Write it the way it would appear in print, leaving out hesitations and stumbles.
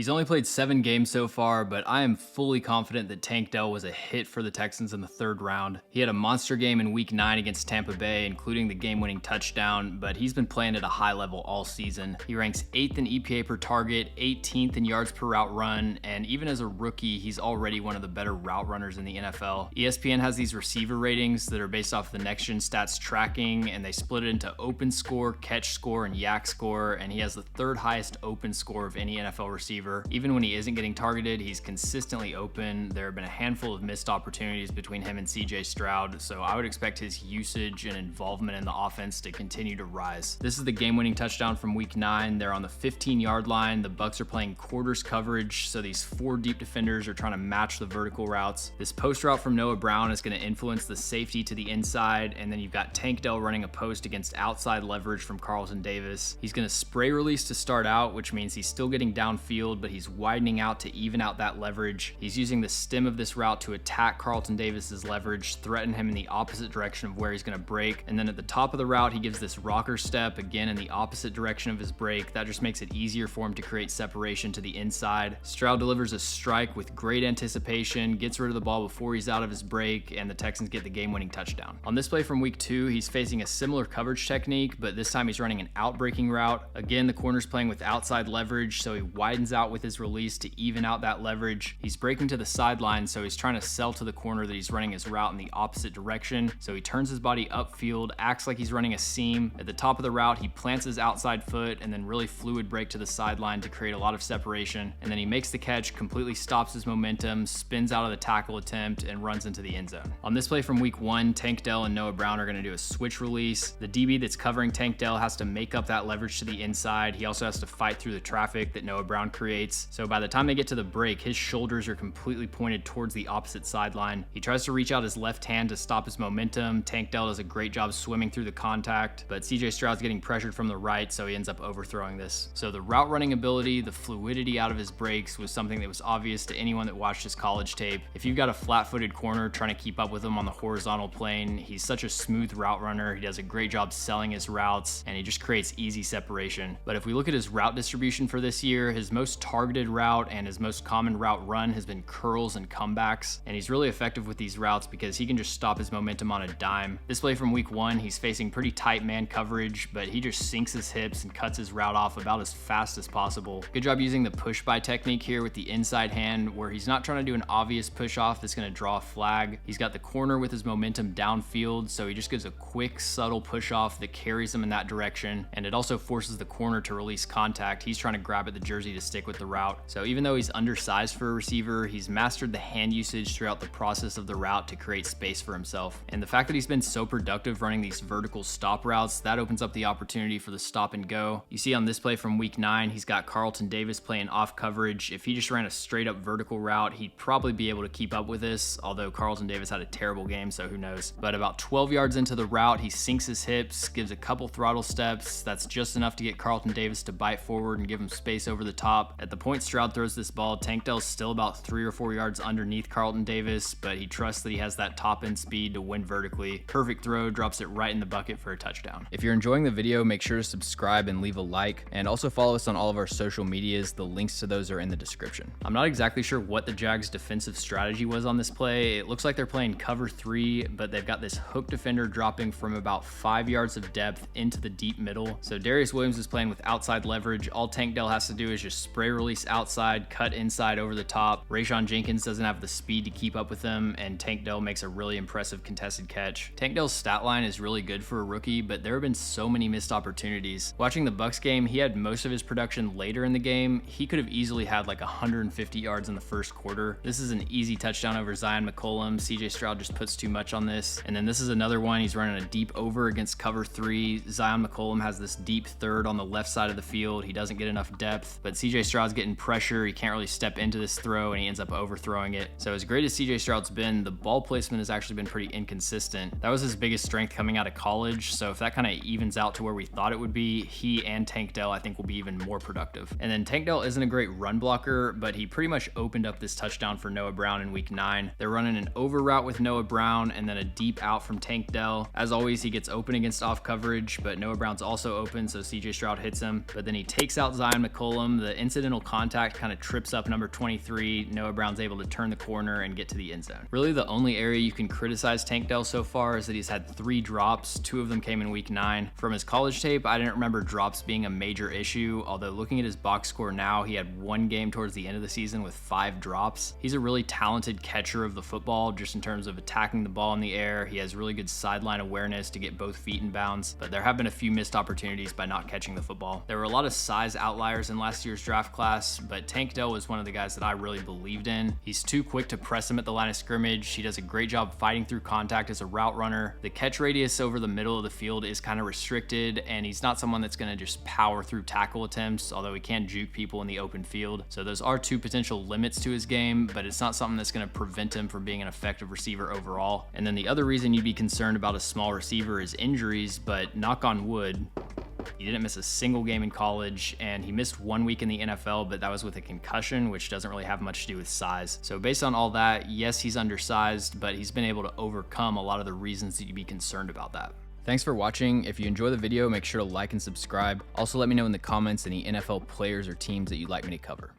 He's only played 7 games so far, but I am fully confident that Tank Dell was a hit for the Texans in the 3rd round. He had a monster game in Week 9 against Tampa Bay, including the game-winning touchdown, but he's been playing at a high level all season. He ranks 8th in EPA per target, 18th in yards per route run, and even as a rookie, he's already one of the better route runners in the NFL. ESPN has these receiver ratings that are based off the Next Gen Stats tracking, and they split it into open score, catch score, and yak score, and he has the 3rd highest open score of any NFL receiver. Even when he isn't getting targeted, he's consistently open. There have been a handful of missed opportunities between him and CJ Stroud, so I would expect his usage and involvement in the offense to continue to rise. This is the game-winning touchdown from Week 9. They're on the 15-yard line. The Bucs are playing quarters coverage, so these 4 deep defenders are trying to match the vertical routes. This post route from Noah Brown is going to influence the safety to the inside, and then you've got Tank Dell running a post against outside leverage from Carlton Davis. He's going to spray release to start out, which means he's still getting downfield, but he's widening out to even out that leverage. He's using the stem of this route to attack Carlton Davis's leverage, threaten him in the opposite direction of where he's going to break, and then at the top of the route, he gives this rocker step, again in the opposite direction of his break. That just makes it easier for him to create separation to the inside. Stroud delivers a strike with great anticipation, gets rid of the ball before he's out of his break, and the Texans get the game-winning touchdown. On this play from Week 2, he's facing a similar coverage technique, but this time he's running an out-breaking route. Again, the corner's playing with outside leverage, so he widens out with his release to even out that leverage. He's breaking to the sideline, so he's trying to sell to the corner that he's running his route in the opposite direction. So he turns his body upfield, acts like he's running a seam. At the top of the route, he plants his outside foot and then really fluid break to the sideline to create a lot of separation. And then he makes the catch, completely stops his momentum, spins out of the tackle attempt, and runs into the end zone. On this play from Week 1, Tank Dell and Noah Brown are going to do a switch release. The DB that's covering Tank Dell has to make up that leverage to the inside. He also has to fight through the traffic that Noah Brown creates. So by the time they get to the break, his shoulders are completely pointed towards the opposite sideline. He tries to reach out his left hand to stop his momentum. Tank Dell does a great job swimming through the contact, but CJ Stroud's getting pressured from the right, so he ends up overthrowing this. So the route running ability, the fluidity out of his breaks was something that was obvious to anyone that watched his college tape. If you've got a flat-footed corner trying to keep up with him on the horizontal plane, he's such a smooth route runner. He does a great job selling his routes, and he just creates easy separation. But if we look at his route distribution for this year, his most targeted route and his most common route run has been curls and comebacks, and he's really effective with these routes because he can just stop his momentum on a dime. This play from Week 1, he's facing pretty tight man coverage, but he just sinks his hips and cuts his route off about as fast as possible. Good job using the push-by technique here with the inside hand, where he's not trying to do an obvious push-off that's going to draw a flag. He's got the corner with his momentum downfield, so he just gives a quick, subtle push-off that carries him in that direction, and it also forces the corner to release contact. He's trying to grab at the jersey to stick with the route. So even though he's undersized for a receiver, he's mastered the hand usage throughout the process of the route to create space for himself. And the fact that he's been so productive running these vertical stop routes, that opens up the opportunity for the stop and go. You see on this play from Week 9, he's got Carlton Davis playing off coverage. If he just ran a straight up vertical route, he'd probably be able to keep up with this, although Carlton Davis had a terrible game, so who knows. But about 12 yards into the route, he sinks his hips, gives a couple throttle steps. That's just enough to get Carlton Davis to bite forward and give him space over the top. At the point Stroud throws this ball, Tank Dell's still about 3 or 4 yards underneath Carlton Davis, but he trusts that he has that top end speed to win vertically. Perfect throw, drops it right in the bucket for a touchdown. If you're enjoying the video, make sure to subscribe and leave a like, and also follow us on all of our social medias. The links to those are in the description. I'm not exactly sure what the Jags' defensive strategy was on this play. It looks like they're playing cover 3, but they've got this hook defender dropping from about 5 yards of depth into the deep middle. So Darius Williams is playing with outside leverage. All Tank Dell has to do is just spray release outside, cut inside over the top. Rayshon Jenkins doesn't have the speed to keep up with him, and Tank Dell makes a really impressive contested catch. Tank Dell's stat line is really good for a rookie, but there have been so many missed opportunities. Watching the Bucs game, he had most of his production later in the game. He could have easily had like 150 yards in the first quarter. This is an easy touchdown over Zion McCollum. CJ Stroud just puts too much on this. And then this is another one. He's running a deep over against cover 3. Zion McCollum has this deep third on the left side of the field. He doesn't get enough depth, but CJ Stroud's getting pressure. He can't really step into this throw, and he ends up overthrowing it. So as great as CJ Stroud's been, the ball placement has actually been pretty inconsistent. That was his biggest strength coming out of college, so if that kind of evens out to where we thought it would be, he and Tank Dell I think will be even more productive. And then Tank Dell isn't a great run blocker, but he pretty much opened up this touchdown for Noah Brown in Week 9. They're running an over route with Noah Brown and then a deep out from Tank Dell. As always, he gets open against off coverage, but Noah Brown's also open, so CJ Stroud hits him. But then he takes out Zion McCollum. The incident accidental contact kind of trips up number 23. Noah Brown's able to turn the corner and get to the end zone. Really, the only area you can criticize Tank Dell so far is that he's had 3 drops. 2 of them came in week 9. From his college tape, I didn't remember drops being a major issue, although looking at his box score now, he had 1 game towards the end of the season with 5 drops. He's a really talented catcher of the football, just in terms of attacking the ball in the air. He has really good sideline awareness to get both feet in bounds, but there have been a few missed opportunities by not catching the football. There were a lot of size outliers in last year's draft class, but Tank Dell was one of the guys that I really believed in. He's too quick to press him at the line of scrimmage. He does a great job fighting through contact as a route runner. The catch radius over the middle of the field is kind of restricted, and he's not someone that's going to just power through tackle attempts, although he can juke people in the open field. So those are 2 potential limits to his game, but it's not something that's going to prevent him from being an effective receiver overall. And then the other reason you'd be concerned about a small receiver is injuries, but knock on wood, he didn't miss a single game in college, and he missed 1 week in the NFL, but that was with a concussion, which doesn't really have much to do with size. So based on all that, yes, he's undersized, but he's been able to overcome a lot of the reasons that you'd be concerned about that. Thanks for watching. If you enjoy the video, make sure to like and subscribe. Also, let me know in the comments any NFL players or teams that you'd like me to cover.